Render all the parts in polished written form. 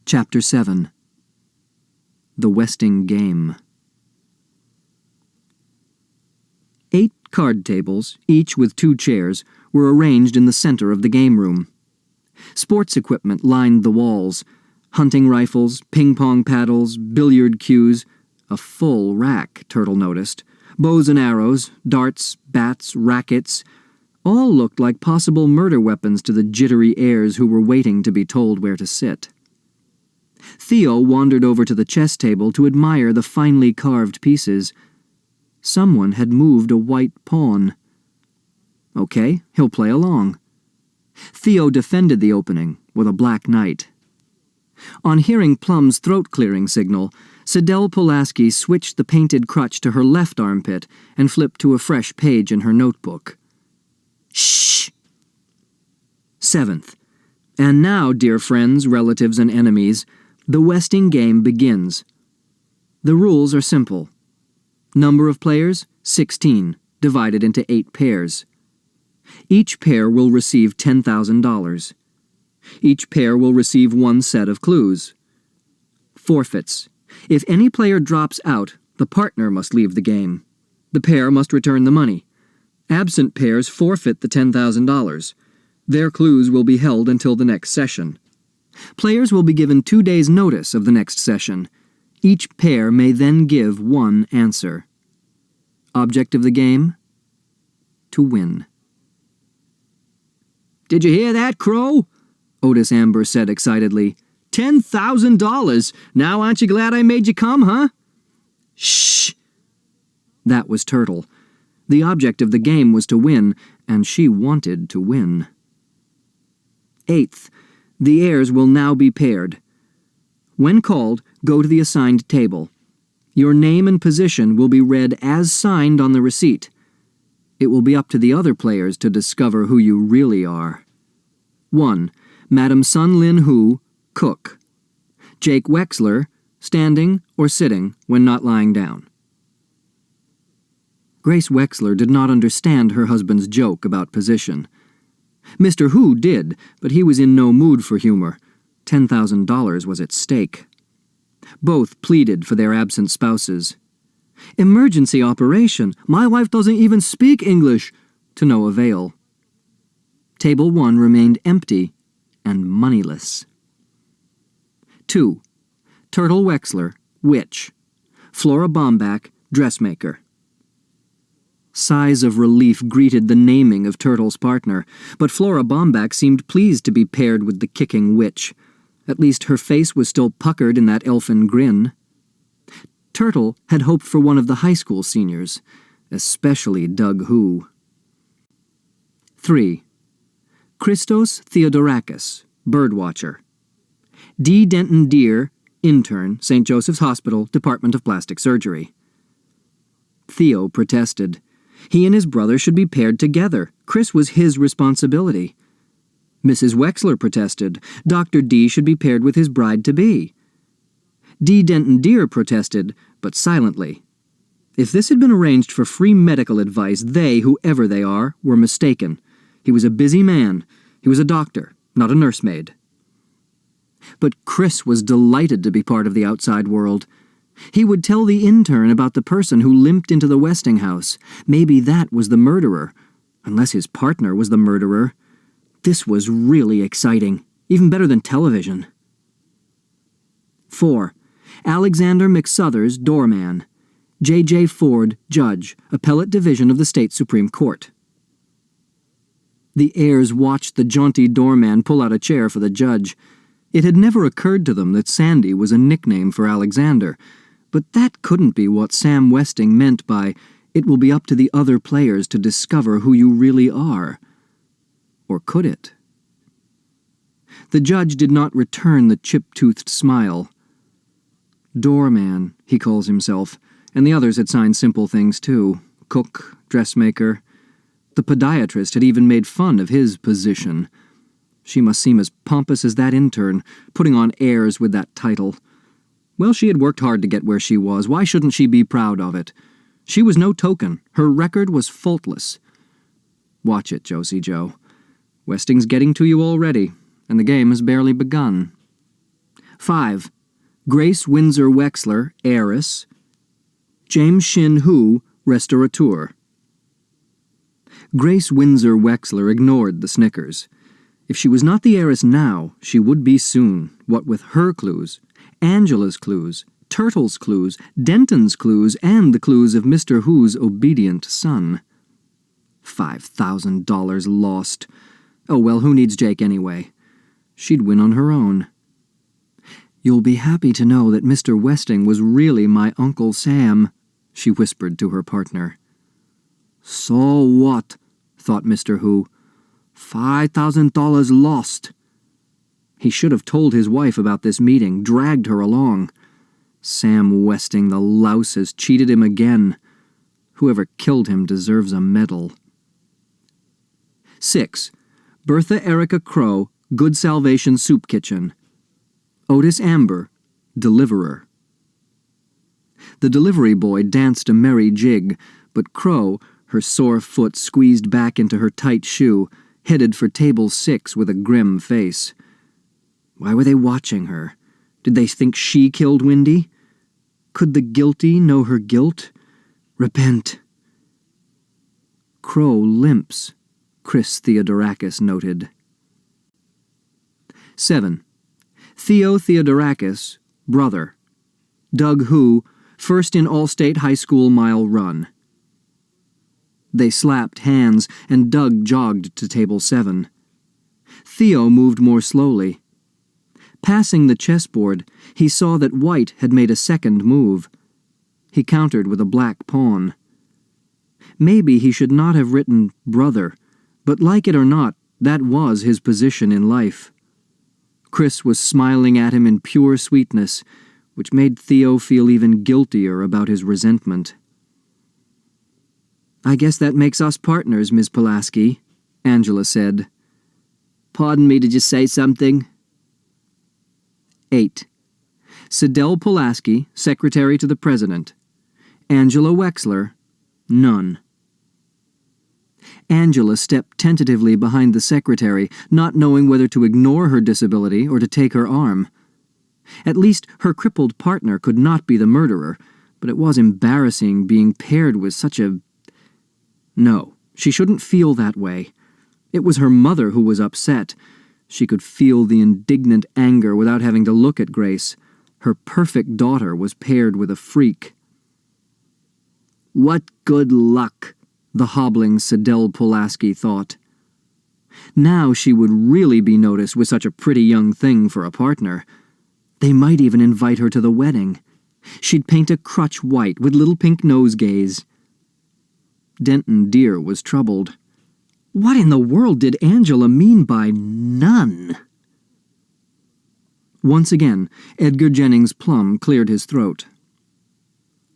Chapter 7. The Westing Game. 8 card tables, each with 2 chairs, were arranged in the center of the game room. Sports equipment lined the walls: hunting rifles, ping-pong paddles, billiard cues, a full rack, Turtle noticed, bows and arrows, darts, bats, rackets. All looked like possible murder weapons to the jittery heirs who were waiting to be told where to sit. Theo wandered over to the chess table to admire the finely carved pieces. Someone had moved a white pawn. Okay, he'll play along. Theo defended the opening with a black knight. On hearing Plum's throat-clearing signal, Sidel Pulaski switched the painted crutch to her left armpit and flipped to a fresh page in her notebook. Shh! 7th. And now, dear friends, relatives, and enemies, the Westing game begins. The rules are simple. Number of players, 16, divided into 8 pairs. Each pair will receive $10,000. Each pair will receive 1 set of clues. Forfeits. If any player drops out, the partner must leave the game. The pair must return the money. Absent pairs forfeit the $10,000. Their clues will be held until the next session. Players will be given 2 days' notice of the next session. Each pair may then give 1 answer. Object of the game? To win. "Did you hear that, Crow?" Otis Amber said excitedly. $10,000! Now aren't you glad I made you come, huh? Shh! That was Turtle. The object of the game was to win, and she wanted to win. 8th. The heirs will now be paired. When called, go to the assigned table. Your name and position will be read as signed on the receipt. It will be up to the other players to discover who you really are. 1. Madam Sun Lin Hu, cook. Jake Wexler, standing or sitting when not lying down. Grace Wexler did not understand her husband's joke about position. Mr. Hu did, but he was in no mood for humor. $10,000 was at stake. Both pleaded for their absent spouses. Emergency operation. My wife doesn't even speak English. To no avail. Table 1 remained empty and moneyless. 2. Turtle Wexler, witch. Flora Bomback, dressmaker. Sighs of relief greeted the naming of Turtle's partner, but Flora Bomback seemed pleased to be paired with the kicking witch. At least her face was still puckered in that elfin grin. Turtle had hoped for one of the high school seniors, especially Doug Hu. 3. Christos Theodorakis, birdwatcher. D. Denton Deere, intern, St. Joseph's Hospital, Department of Plastic Surgery. Theo protested. He and his brother should be paired together. Chris was his responsibility. Mrs. Wexler protested. Dr. D should be paired with his bride-to-be. D. Denton Deere protested, but silently. If this had been arranged for free medical advice, they, whoever they are, were mistaken. He was a busy man. He was a doctor, not a nursemaid. But Chris was delighted to be part of the outside world. He would tell the intern about the person who limped into the Westing house. Maybe that was the murderer, unless his partner was the murderer. This was really exciting, even better than television. 4. Alexander McSuthers, doorman. J.J. Ford, judge, Appellate Division of the State Supreme Court. The heirs watched the jaunty doorman pull out a chair for the judge. It had never occurred to them that Sandy was a nickname for Alexander, but that couldn't be what Sam Westing meant by, "It will be up to the other players to discover who you really are." Or could it? The judge did not return the chip-toothed smile. Doorman, he calls himself, and the others had signed simple things too. Cook, dressmaker. The podiatrist had even made fun of his position. She must seem as pompous as that intern, putting on airs with that title. Well, she had worked hard to get where she was. Why shouldn't she be proud of it? She was no token. Her record was faultless. Watch it, Josie Joe. Westing's getting to you already, and the game has barely begun. 5. Grace Windsor Wexler, heiress. James Shin Hu, restaurateur. Grace Windsor Wexler ignored the snickers. If she was not the heiress now, she would be soon, what with her clues, Angela's clues, Turtle's clues, Denton's clues, and the clues of Mr. Hu's obedient son. $5,000 lost. Oh well, who needs Jake anyway? She'd win on her own. You'll be happy to know that Mr. Westing was really my Uncle Sam, she whispered to her partner. So what? Thought Mr. Hu. $5,000 lost. He should have told his wife about this meeting, dragged her along. Sam Westing, the louse, has cheated him again. Whoever killed him deserves a medal. 6. Bertha Erica Crow, Good Salvation Soup Kitchen. Otis Amber, deliverer. The delivery boy danced a merry jig, but Crow, her sore foot squeezed back into her tight shoe, headed for table 6 with a grim face. Why were they watching her? Did they think she killed Windy? Could the guilty know her guilt? Repent. Crow limps, Chris Theodorakis noted. 7. Theo Theodorakis, brother. Doug Hu, first in All-State High School mile run. They slapped hands, and Doug jogged to table 7. Theo moved more slowly. Passing the chessboard, he saw that White had made a second move. He countered with a black pawn. Maybe he should not have written brother, but like it or not, that was his position in life. Chris was smiling at him in pure sweetness, which made Theo feel even guiltier about his resentment. I guess that makes us partners, Miss Pulaski, Angela said. Pardon me, did you say something? 8. Sidel Pulaski, secretary to the president. Angela Wexler, none. Angela stepped tentatively behind the secretary, not knowing whether to ignore her disability or to take her arm. At least her crippled partner could not be the murderer, but it was embarrassing being paired with such a... No, she shouldn't feel that way. It was her mother who was upset. She could feel the indignant anger without having to look at Grace. Her perfect daughter was paired with a freak. What good luck, the hobbling Sidel Pulaski thought. Now she would really be noticed with such a pretty young thing for a partner. They might even invite her to the wedding. She'd paint a crutch white with little pink nosegays. Denton Deer was troubled. What in the world did Angela mean by none? Once again, Edgar Jennings Plum cleared his throat.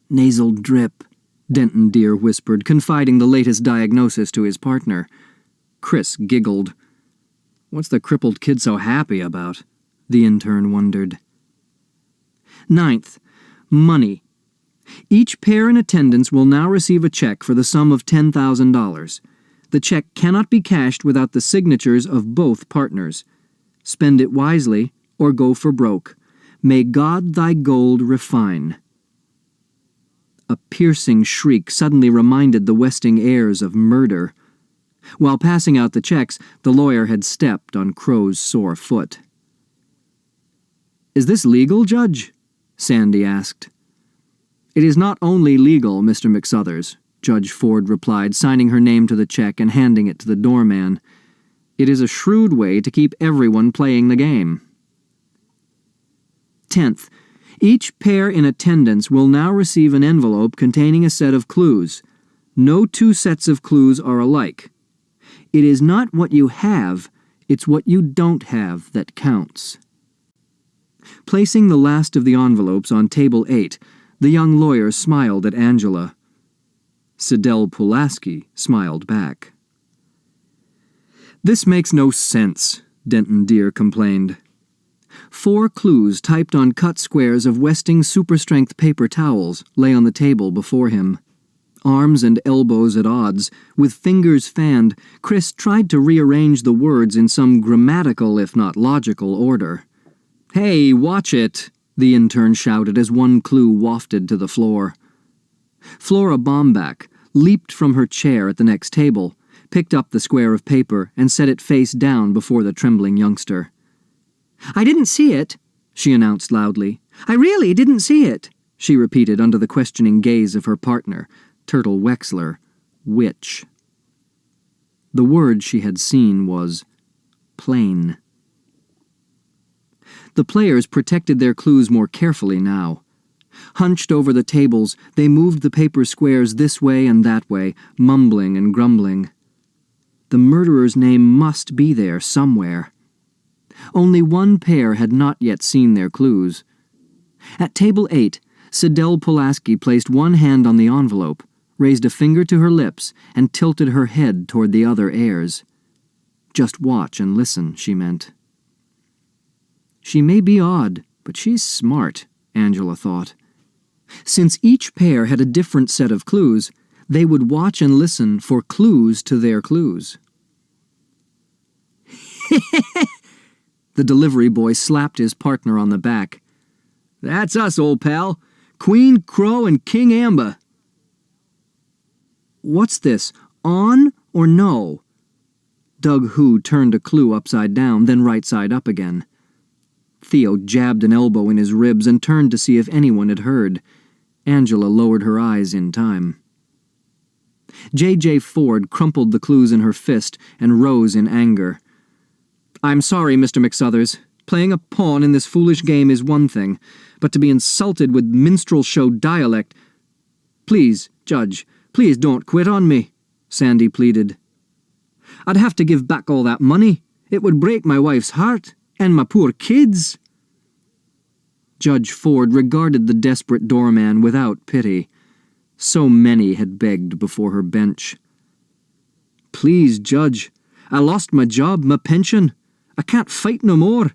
Nasal drip, Denton Deer whispered, confiding the latest diagnosis to his partner. Chris giggled. What's the crippled kid so happy about? The intern wondered. 9th, money. Each pair in attendance will now receive a check for the sum of $10,000. The check cannot be cashed without the signatures of both partners. Spend it wisely or go for broke. May God thy gold refine. A piercing shriek suddenly reminded the Westing heirs of murder. While passing out the checks, the lawyer had stepped on Crow's sore foot. Is this legal, Judge? Sandy asked. It is not only legal, Mr. McSuthers, Judge Ford replied, signing her name to the check and handing it to the doorman. It is a shrewd way to keep everyone playing the game. 10th, each pair in attendance will now receive an envelope containing a set of clues. No two sets of clues are alike. It is not what you have, it's what you don't have that counts. Placing the last of the envelopes on table 8, the young lawyer smiled at Angela. Sidel Pulaski smiled back. This makes no sense, Denton Deer complained. 4 clues typed on cut squares of Westing super-strength paper towels lay on the table before him. Arms and elbows at odds, with fingers fanned, Chris tried to rearrange the words in some grammatical, if not logical, order. Hey, watch it, the intern shouted as one clue wafted to the floor. Flora Bomback leaped from her chair at the next table, picked up the square of paper, and set it face down before the trembling youngster. "I didn't see it," she announced loudly. "I really didn't see it," she repeated under the questioning gaze of her partner, Turtle Wexler, witch. The word she had seen was plain. The players protected their clues more carefully now. Hunched over the tables, they moved the paper squares this way and that way, mumbling and grumbling. The murderer's name must be there somewhere. Only one pair had not yet seen their clues. At table 8, Sidel Pulaski placed one hand on the envelope, raised a finger to her lips, and tilted her head toward the other heirs. Just watch and listen, she meant. She may be odd, but she's smart, Angela thought. Since each pair had a different set of clues, they would watch and listen for clues to their clues. The delivery boy slapped his partner on the back. "That's us, old pal. Queen Crow and King Amber." "What's this, on or no?" Doug Hu turned a clue upside down, then right side up again. Theo jabbed an elbow in his ribs and turned to see if anyone had heard. Angela lowered her eyes in time. J.J. Ford crumpled the clues in her fist and rose in anger. "I'm sorry, Mr. McSuthers. Playing a pawn in this foolish game is one thing, but to be insulted with minstrel show dialect— Please, Judge, please don't quit on me," Sandy pleaded. "I'd have to give back all that money. It would break my wife's heart, and my poor kids." Judge Ford regarded the desperate doorman without pity. So many had begged before her bench. "Please, Judge, I lost my job, my pension. I can't fight no more.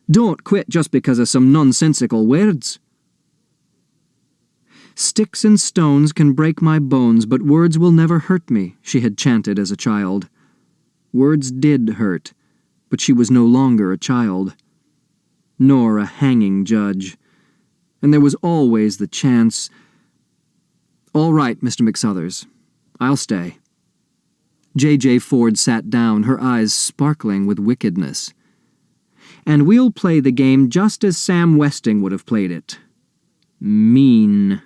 Don't quit just because of some nonsensical words." "Sticks and stones can break my bones, but words will never hurt me," she had chanted as a child. Words did hurt, but she was no longer a child, nor a hanging judge, and there was always the chance— "All right, Mr. McSuthers, I'll stay." J.J. Ford sat down, her eyes sparkling with wickedness. "And we'll play the game just as Sam Westing would have played it. Mean."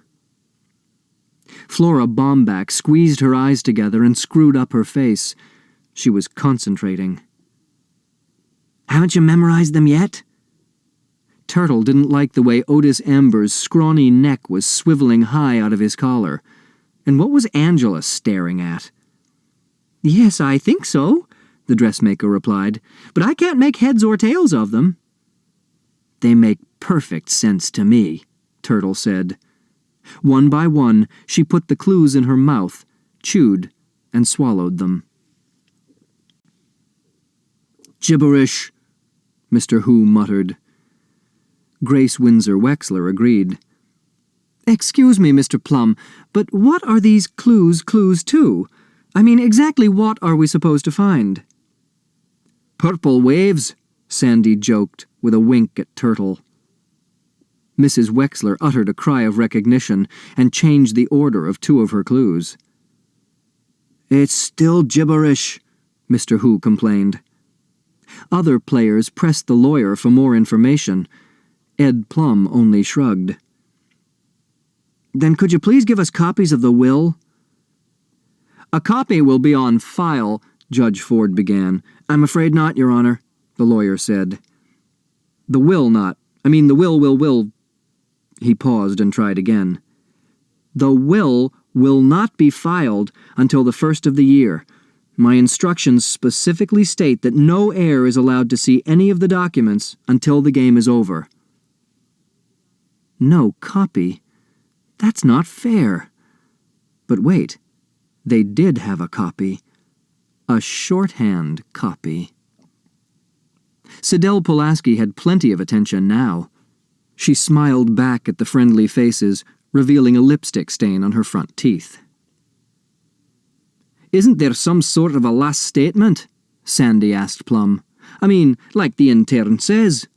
Flora Bomback squeezed her eyes together and screwed up her face. She was concentrating. "Haven't you memorized them yet?" Turtle didn't like the way Otis Amber's scrawny neck was swiveling high out of his collar. And what was Angela staring at? "Yes, I think so," the dressmaker replied, "but I can't make heads or tails of them." "They make perfect sense to me," Turtle said. One by one, she put the clues in her mouth, chewed, and swallowed them. "Gibberish," Mr. Hu muttered. Grace Windsor Wexler agreed. "Excuse me, Mr. Plum, but what are these clues to? I mean, exactly what are we supposed to find?" "Purple waves," Sandy joked, with a wink at Turtle. Mrs. Wexler uttered a cry of recognition and changed the order of two of her clues. "It's still gibberish," Mr. Hu complained. Other players pressed the lawyer for more information. Ed Plum only shrugged. "Then could you please give us copies of the will?" "A copy will be on file," Judge Ford began. "I'm afraid not, Your Honor," the lawyer said. "The will not. The will. He paused and tried again. "The will not be filed until the 1st of the year. My instructions specifically state that no heir is allowed to see any of the documents until the game is over." No copy? That's not fair. But wait, they did have a copy. A shorthand copy. Sidel Pulaski had plenty of attention now. She smiled back at the friendly faces, revealing a lipstick stain on her front teeth. "Isn't there some sort of a last statement?" Sandy asked Plum. "Like the intern says."